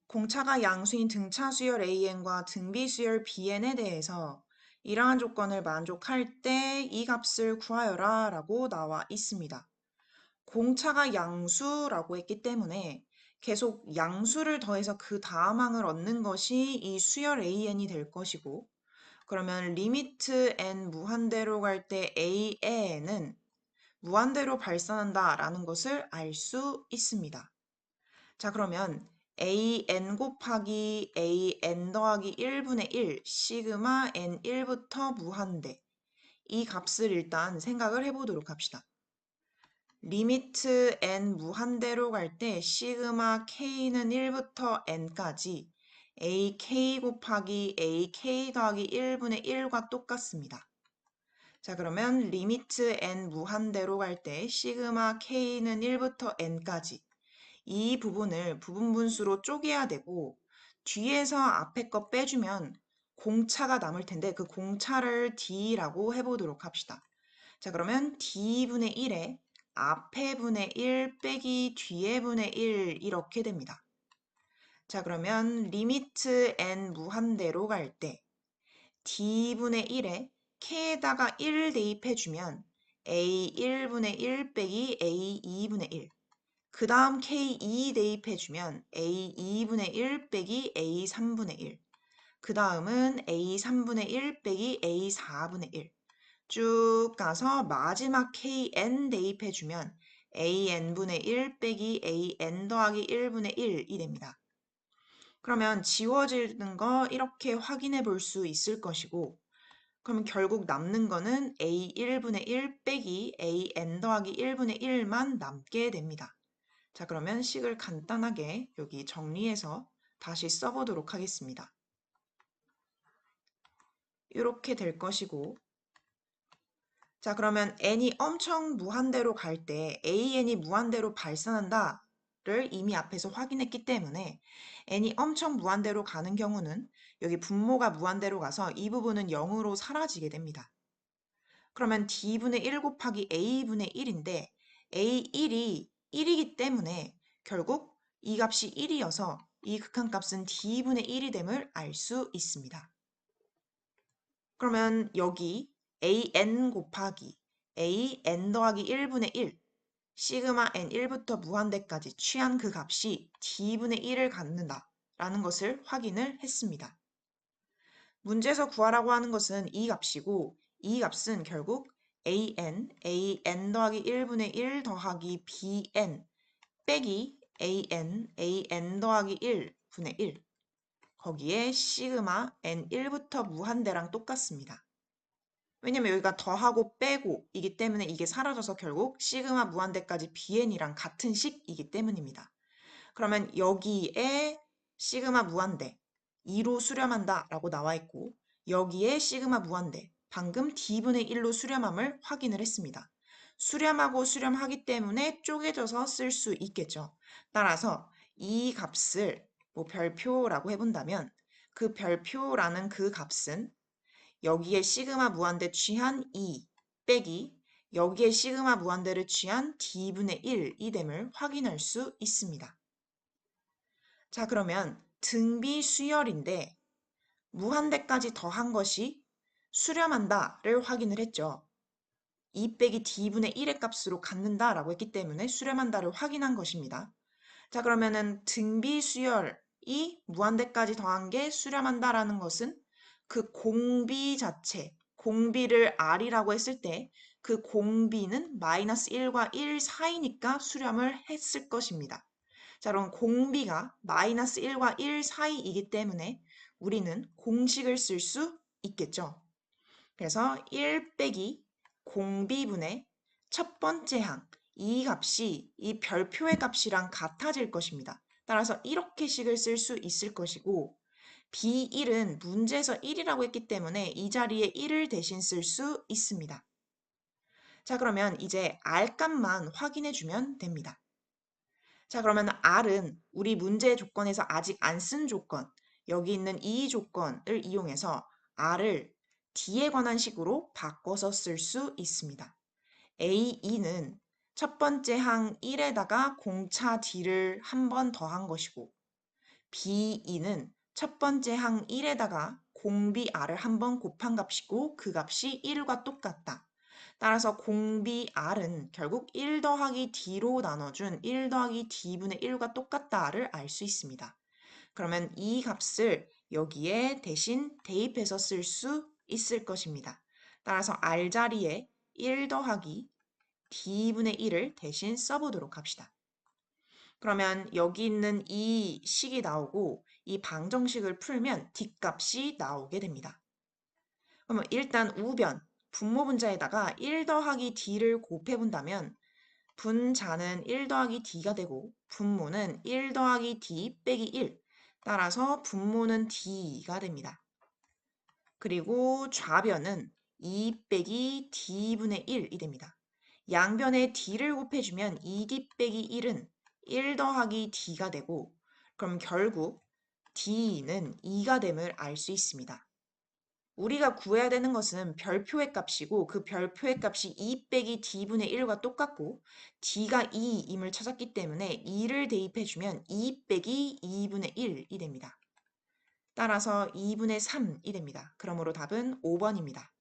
공차가 양수인 등차 수열 AN과 등비 수열 BN에 대해서 이러한 조건을 만족할 때 이 값을 구하여라 라고 나와 있습니다. 공차가 양수라고 했기 때문에 계속 양수를 더해서 그 다음 항을 얻는 것이 이 수열 AN이 될 것이고, 그러면 리미트 n 무한대로 갈 때 AN은 무한대로 발산한다 라는 것을 알 수 있습니다. 자, 그러면 an 곱하기 an 더하기 1분의 1 시그마 n1부터 무한대, 이 값을 일단 생각을 해보도록 합시다. 리미트 n 무한대로 갈 때 시그마 k는 1부터 n까지 ak 곱하기 ak 더하기 1분의 1과 똑같습니다. 자, 그러면 리미트 n 무한대로 갈 때 시그마 k는 1부터 n까지 이 부분을 부분분수로 쪼개야 되고, 뒤에서 앞에 거 빼주면 공차가 남을 텐데 그 공차를 d라고 해보도록 합시다. 자, 그러면 d분의 1에 앞에 분의 1 빼기 뒤에 분의 1 이렇게 됩니다. 자, 그러면 리미트 n 무한대로 갈 때 d분의 1에 k에다가 1 대입해주면 a1분의 1 빼기 a2분의 1, 그 다음 K2 대입해주면 A2분의 1 빼기 A3분의 1, 그 다음은 A3분의 1 빼기 A4분의 1, 쭉 가서 마지막 KN 대입해주면 AN분의 1 빼기 AN 더하기 1분의 1이 됩니다. 그러면 지워지는 거 이렇게 확인해 볼 수 있을 것이고, 그럼 결국 남는 거는 A1분의 1 빼기 AN 더하기 1분의 1만 남게 됩니다. 자, 그러면 식을 간단하게 여기 정리해서 다시 써보도록 하겠습니다. 이렇게 될 것이고, 자, 그러면 n이 엄청 무한대로 갈 때 an이 무한대로 발산한다를 이미 앞에서 확인했기 때문에 n이 엄청 무한대로 가는 경우는 여기 분모가 무한대로 가서 이 부분은 0으로 사라지게 됩니다. 그러면 d분의 1 곱하기 a분의 1인데 a1이 1이기 때문에 결국 이 값이 1이어서 이 극한값은 d분의 1이 됨을 알 수 있습니다. 그러면 여기 an 곱하기 an 더하기 1분의 1 시그마 n1부터 무한대까지 취한 그 값이 d분의 1을 갖는다 라는 것을 확인을 했습니다. 문제에서 구하라고 하는 것은 이 값이고, 이 값은 결국 an 더하기 1분의 1 더하기 bn 빼기 an 더하기 1분의 1, 거기에 시그마 n1부터 무한대랑 똑같습니다. 왜냐면 여기가 더하고 빼고 이기 때문에 이게 사라져서 결국 시그마 무한대까지 bn이랑 같은 식이기 때문입니다. 그러면 여기에 시그마 무한대 2로 수렴한다 라고 나와 있고, 여기에 시그마 무한대 방금 d분의 1로 수렴함을 확인을 했습니다. 수렴하고 수렴하기 때문에 쪼개져서 쓸 수 있겠죠. 따라서 이 값을 뭐 별표라고 해본다면 그 별표라는 그 값은 여기에 시그마 무한대 취한 2 빼기 여기에 시그마 무한대를 취한 d분의 1이 됨을 확인할 수 있습니다. 자, 그러면 등비 수열인데 무한대까지 더한 것이 수렴한다를 확인을 했죠. 2 빼기 d분의 1의 값으로 갖는다라고 했기 때문에 수렴한다를 확인한 것입니다. 자, 그러면은 등비 수열이 무한대까지 더한 게 수렴한다라는 것은 그 공비 자체, 공비를 r이라고 했을 때 그 공비는 마이너스 1과 1 사이니까 수렴을 했을 것입니다. 자, 그럼 공비가 마이너스 1과 1 사이이기 때문에 우리는 공식을 쓸 수 있겠죠. 그래서 1 빼기 공비분의 첫 번째 항, 이 값이 이 별표의 값이랑 같아질 것입니다. 따라서 이렇게 식을 쓸 수 있을 것이고, B1은 문제에서 1이라고 했기 때문에 이 자리에 1을 대신 쓸 수 있습니다. 자, 그러면 이제 R값만 확인해 주면 됩니다. 자, 그러면 R은 우리 문제 조건에서 아직 안 쓴 조건, 여기 있는 이 조건을 이용해서 R을 D에 관한 식으로 바꿔서 쓸 수 있습니다. A2는 첫 번째 항 1에다가 공차 D를 한 번 더한 것이고, B2는 첫 번째 항 1에다가 공비 r을 한번 곱한 값이고 그 값이 1과 똑같다. 따라서 공비 r은 결국 1 더하기 d로 나눠준 1 더하기 d분의 1과 똑같다를 알 수 있습니다. 그러면 이 값을 여기에 대신 대입해서 쓸 수 있을 것입니다. 따라서 r 자리에 1 더하기 d분의 1을 대신 써보도록 합시다. 그러면 여기 있는 이 식이 나오고 이 방정식을 풀면 뒷값이 나오게 됩니다. 그러면 일단 우변, 분모 분자에다가 1 더하기 d를 곱해본다면 분자는 1 더하기 d가 되고 분모는 1 더하기 d 빼기 1, 따라서 분모는 d가 됩니다. 그리고 좌변은 2 빼기 d분의 1이 됩니다. 양변에 d를 곱해주면 2d 빼기 1은 1 더하기 d가 되고 그럼 결국 d는 2가 됨을 알 수 있습니다. 우리가 구해야 되는 것은 별표의 값이고 그 별표의 값이 2 빼기 d분의 1과 똑같고 d가 2임을 찾았기 때문에 2를 대입해주면 2 빼기 2분의 1이 됩니다. 따라서 2분의 3이 됩니다. 그러므로 답은 5번입니다.